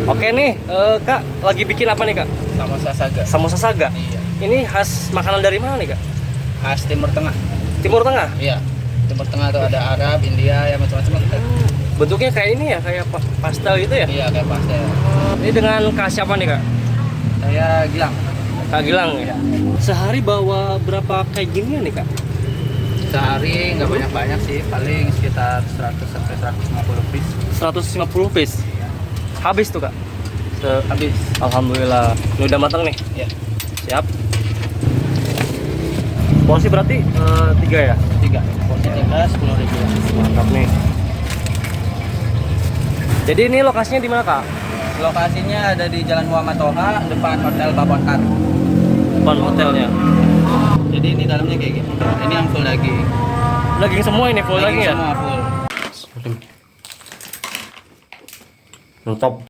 Oke nih, Kak, lagi bikin apa nih, Kak? Samosa saga. Samosa saga. Iya. Ini khas makanan dari mana nih, Kak? Khas Timur Tengah. Timur Tengah. Iya. Timur Tengah tuh ada Arab, India, ya macam-macam kita. Bentuknya kayak ini ya, kayak pastel gitu ya? Iya, kayak pastel. Ini dengan Kak siapa nih, Kak? Saya Gilang. Kak Gilang ya? Sehari bawa berapa kayak gini nih, Kak? Sehari nggak banyak-banyak sih, paling sekitar 100 sampai 150 piece. 150 piece. Habis tuh, Kak? Habis. Alhamdulillah. Ini udah matang nih? Iya. Siap. Porsi berarti 3 ya? 3. Porsi 3, 10.000. Mantap nih. Jadi ini lokasinya di mana, Kak? Lokasinya ada di Jalan Muhammad Toha, depan Hotel Babon Art. Depan hotelnya. Jadi ini dalamnya kayak gini. Ini yang full daging. Daging semua ini, full daging ya? Semua full. Mantap.